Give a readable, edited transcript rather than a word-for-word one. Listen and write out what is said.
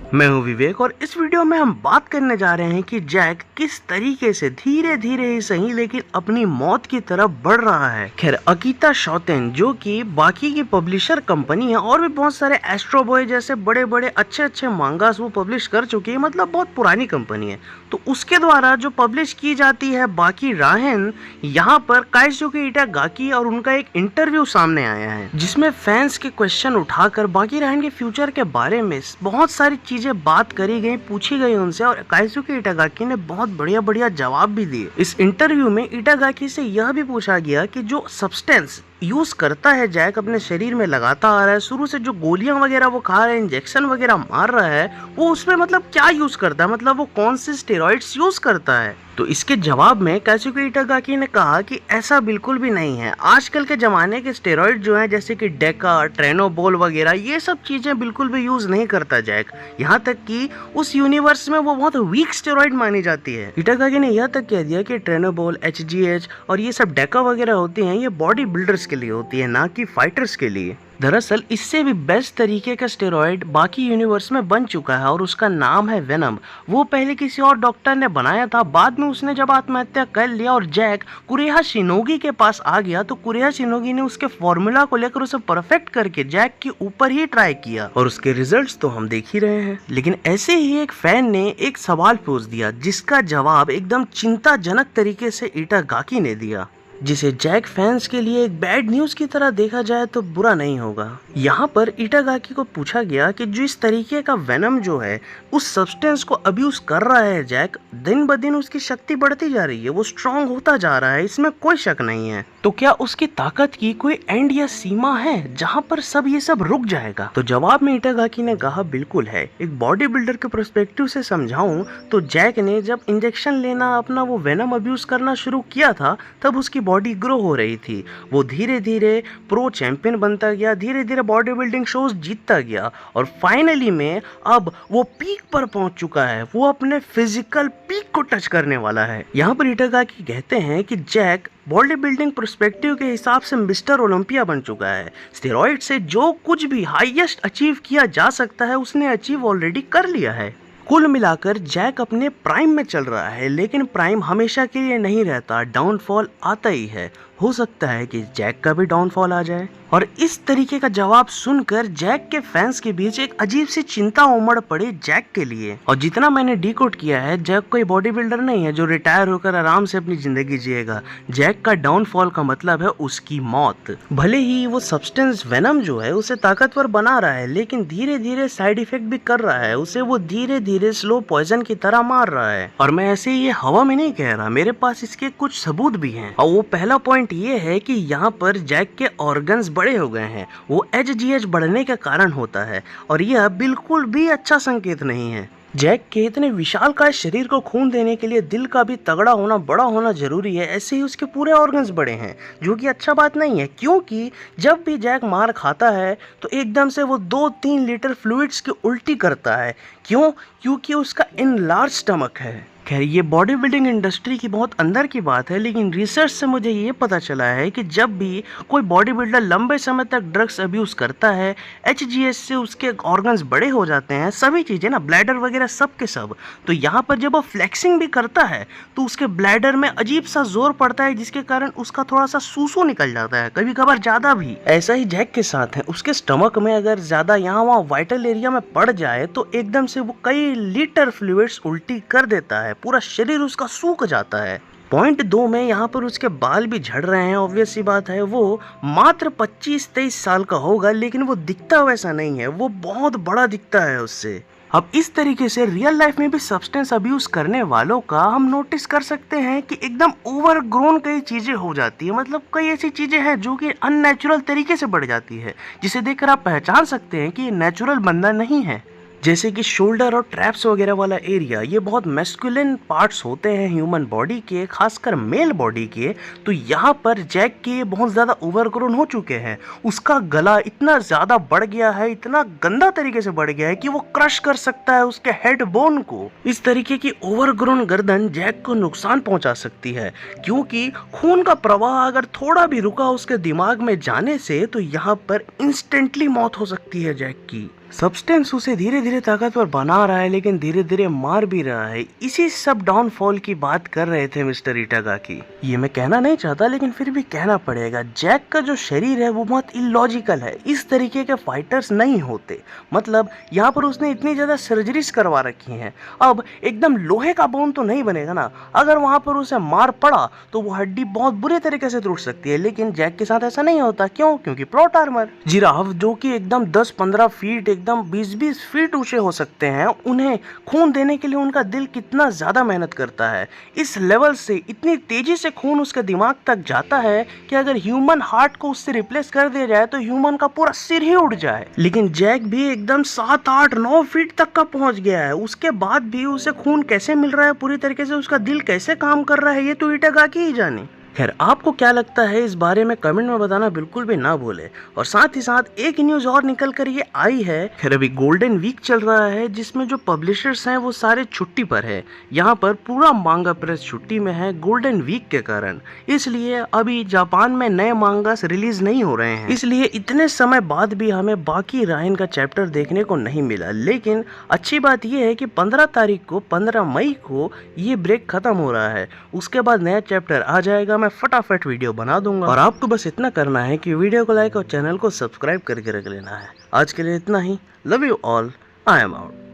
मैं हूं विवेक और इस वीडियो में हम बात करने जा रहे हैं कि जैक किस तरीके से धीरे धीरे ही सही लेकिन अपनी मौत की तरफ बढ़ रहा है। खैर अकीता शोतेन जो कि बाकी की पब्लिशर कंपनी है और भी बहुत सारे एस्ट्रो बॉय जैसे बड़े बड़े अच्छे मांगास वो पब्लिश कर चुकी है, मतलब बहुत पुरानी कंपनी है, तो उसके द्वारा जो पब्लिश की जाती है बाकी राहेन, यहाँ पर काइसुके इटागाकी और उनका एक इंटरव्यू सामने आया है जिसमें फैंस के क्वेश्चन उठाकर बाकी राहेन के फ्यूचर के बारे में बहुत सारी चीजें बात करी गई, पूछी गई उनसे और काइसुके इटागाकी ने बहुत बढ़िया जवाब भी दिए। इस इंटरव्यू में इटागाकी से यह भी पूछा गया कि जो सब्सटेंस यूज करता है जैक अपने शरीर में लगाता आ रहा है, शुरू से जो गोलियां वगैरह वो खा रहा है, इंजेक्शन वगैरह मार रहा है, वो उसमें मतलब क्या यूज करता है, मतलब वो कौन से स्टेरॉइड्स यूज करता है। तो इसके जवाब में काइसुके इटागाकी ने कहा कि ऐसा बिल्कुल भी नहीं है। आजकल के जमाने के स्टेरॉइड जो हैं जैसे कि डेका, ट्रेनोबोल वगैरह, ये सब चीजें बिल्कुल भी यूज नहीं करता जैक। यहाँ तक कि उस यूनिवर्स में वो बहुत वीक स्टेरॉइड मानी जाती है। इटागाकी ने यह तक कह दिया कि ट्रेनोबोल, HGH और ये सब डेका वगैरह होती हैं, ये बॉडी बिल्डर्स के लिए होती है, ना कि फाइटर्स के लिए। दरअसल इससे भी बेस्ट तरीके का स्टेरॉइड बाकी यूनिवर्स में बन चुका है और उसका नाम है वेनम। वो पहले किसी और डॉक्टर ने बनाया था, बाद में उसने जब आत्महत्या कर लिया और जैक कुरेहा शिनोगी के पास आ गया तो कुरेहा शिनोगी ने उसके फॉर्मूला को लेकर उसे परफेक्ट करके जैक के ऊपर ही ट्राई किया और उसके रिजल्ट्स तो हम देख ही रहे हैं। लेकिन ऐसे ही एक फैन ने एक सवाल पूछ दिया जिसका जवाब एकदम चिंताजनक तरीके से इटागाकी ने दिया, जिसे जैक फैंस के लिए एक बैड न्यूज की तरह देखा जाए तो बुरा नहीं होगा। यहाँ पर इटागाकी को पूछा गया कि जो इस तरीके का वेनम जो है उस सब्सटेंस को अब्यूज कर रहा है जैक, दिन ब दिन उसकी शक्ति बढ़ती जा रही है, वो स्ट्रांग होता जा रहा है, इसमें कोई शक नहीं है, तो क्या उसकी ताकत की कोई एंड या सीमा है जहाँ पर सब ये सब रुक जाएगा। तो जवाब में इटागाकी ने कहा बिल्कुल है। एक बॉडी बिल्डर के पर्सपेक्टिव से समझाऊं तो जैक ने जब इंजेक्शन लेना अपना वो वेनम अब्यूज करना शुरू किया था तब उसकी बॉडी ग्रो हो रही थी, वो धीरे धीरे प्रो चैंपियन बनता गया, धीरे धीरे बॉडी बिल्डिंग शोज जीतता गया और फाइनली में अब वो पीक पर पहुंच चुका है, वो अपने फिजिकल पीक को टच करने वाला है। यहाँ पर इटागाकी कहते हैं कि जैक बॉडी बिल्डिंग पर्सपेक्टिव के हिसाब से मिस्टर ओलंपिया बन चुका है। स्टेरॉइड से जो कुछ भी हाईएस्ट अचीव किया जा सकता है उसने अचीव ऑलरेडी कर लिया है। कुल मिलाकर जैक अपने प्राइम में चल रहा है, लेकिन प्राइम हमेशा के लिए नहीं रहता, डाउनफॉल आता ही है। हो सकता है कि जैक का भी डाउनफॉल आ जाए। और इस तरीके का जवाब सुनकर जैक के फैंस के बीच एक अजीब सी चिंता उमड़ पड़ी जैक के लिए। और जितना मैंने डिकोड किया है, जैक कोई बॉडी बिल्डर नहीं है जो रिटायर होकर आराम से अपनी जिंदगी जिएगा। जैक का डाउनफॉल का मतलब है उसकी मौत। भले ही वो सब्सटेंस वेनम जो है उसे ताकतवर बना रहा है, लेकिन धीरे धीरे साइड इफेक्ट भी कर रहा है, उसे वो धीरे धीरे स्लो पॉइजन की तरह मार रहा है। और मैं ऐसे ये हवा में नहीं कह रहा, मेरे पास इसके कुछ सबूत भी हैं। और वो पहला पॉइंट ये है कि यहाँ पर जैक के ऑर्गन्स बड़े हो गए हैं, वो HGH बढ़ने के कारण होता है और यह बिल्कुल भी अच्छा संकेत नहीं है। जैक के इतने विशालकाय शरीर को खून देने के लिए दिल का भी तगड़ा होना, बड़ा होना जरूरी है, ऐसे ही उसके पूरे ऑर्गन्स बड़े हैं, जो कि अच्छा बात नहीं है, क्योंकि जब भी जैक मार खाता है तो एकदम से वो 2-3 लीटर फ्लूइड्स की उल्टी करता है। क्यों? क्योंकि उसका इनलार्ज स्टमक है। खैर ये बॉडी बिल्डिंग इंडस्ट्री की बहुत अंदर की बात है, लेकिन रिसर्च से मुझे ये पता चला है कि जब भी कोई बॉडी बिल्डर लंबे समय तक ड्रग्स अब्यूज करता है, HGH से उसके ऑर्गन्स बड़े हो जाते हैं, सभी चीज़ें ना, ब्लैडर वगैरह सब के सब। तो यहाँ पर जब वो फ्लेक्सिंग भी करता है तो उसके ब्लैडर में अजीब सा जोर पड़ता है, जिसके कारण उसका थोड़ा सा सूसू निकल जाता है, कभी कभार ज़्यादा भी। ऐसा ही जैक के साथ है, उसके स्टमक में अगर ज़्यादा यहाँ वहाँ वाइटल एरिया में पड़ जाए तो एकदम से वो कई लीटर फ्लूइड्स उल्टी कर देता है, पूरा शरीर उसका सूख जाता है। पॉइंट 2 में यहाँ पर उसके बाल भी झड़ रहे हैं। ऑब्वियस सी बात है, वो मात्र 25-23 साल का होगा, लेकिन वो दिखता वैसा नहीं है, वो बहुत बड़ा दिखता है उससे। अब इस तरीके से रियल लाइफ में भी सब्सटेंस अब्यूज करने वालों का हम नोटिस कर सकते हैं कि एकदम ओवर ग्रोन कई चीजें हो जाती है, मतलब कई ऐसी चीजें हैं जो कि अननेचुरल तरीके से बढ़ जाती है, जिसे देखकर आप पहचान सकते हैं कि ये नेचुरल बंदा नहीं है। जैसे कि शोल्डर और ट्रैप्स वगैरह वाला एरिया, ये बहुत मैस्कुलिन पार्ट्स होते हैं ह्यूमन बॉडी के, खासकर मेल बॉडी के। तो यहाँ पर जैक के बहुत ज़्यादा ओवरग्रोन हो चुके हैं, उसका गला इतना ज़्यादा बढ़ गया है, इतना गंदा तरीके से बढ़ गया है कि वो क्रश कर सकता है उसके हेड बोन को। इस तरीके की ओवरग्रोन गर्दन जैक को नुकसान पहुंचा सकती है, क्योंकि खून का प्रवाह अगर थोड़ा भी रुका उसके दिमाग में जाने से तो यहाँ पर इंस्टेंटली मौत हो सकती है जैक की। सब्सटेंस उसे धीरे धीरे ताकतवर बना रहा है लेकिन धीरे धीरे मार भी रहा है। इसी सब डाउनफॉल की बात कर रहे थे मिस्टर इटागाकी। ये मैं कहना नहीं चाहता लेकिन फिर भी कहना पड़ेगा, जैक का जो शरीर है वो बहुत इलॉजिकल है। इस तरीके के फाइटर्स नहीं होते। मतलब यहाँ पर उसने इतनी ज्यादा सर्जरीज करवा रखी हैं, अब एकदम लोहे का बोन तो नहीं बनेगा ना। अगर वहां पर उसे मार पड़ा तो वो हड्डी बहुत बुरे तरीके से टूट सकती है, लेकिन जैक के साथ ऐसा नहीं होता। क्यों? क्योंकि प्लॉट आर्मर। जिराफ जो कि एकदम 10-15 फीट एकदम 20-20 फीट ऊंचे हो सकते हैं, उन्हें खून देने के लिए उनका दिल कितना ज्यादा मेहनत करता है। इस लेवल से इतनी तेजी से खून उसके दिमाग तक जाता है कि अगर ह्यूमन हार्ट को उससे रिप्लेस कर दिया जाए तो ह्यूमन का पूरा सिर ही उड़ जाए। लेकिन जैक भी एकदम 7-8-9 फीट तक का पहुंच गया है, उसके बाद भी उसे खून कैसे मिल रहा है, पूरी तरीके से उसका दिल कैसे काम कर रहा है, ये तो इटागाकी ही जाने। खैर, आपको क्या लगता है इस बारे में कमेंट में बताना बिल्कुल भी ना भूले। और साथ ही साथ एक न्यूज और निकल कर ये आई है। खैर, अभी गोल्डन वीक चल रहा है जिसमें जो पब्लिशर्स हैं वो सारे छुट्टी पर है। यहाँ पर पूरा मांगा प्रेस छुट्टी में है गोल्डन वीक के कारण। इसलिए अभी जापान में नए मांगास रिलीज नहीं हो रहे हैं, इसलिए इतने समय बाद भी हमें बाकी रायन का चैप्टर देखने को नहीं मिला। लेकिन अच्छी बात यह है कि 15 तारीख को 15 मई को ये ब्रेक खत्म हो रहा है। उसके बाद नया चैप्टर आ जाएगा। मैं फटाफट वीडियो बना दूंगा और आपको बस इतना करना है कि वीडियो को लाइक और चैनल को सब्सक्राइब करके रख लेना है। आज के लिए इतना ही। Love you all. I am out.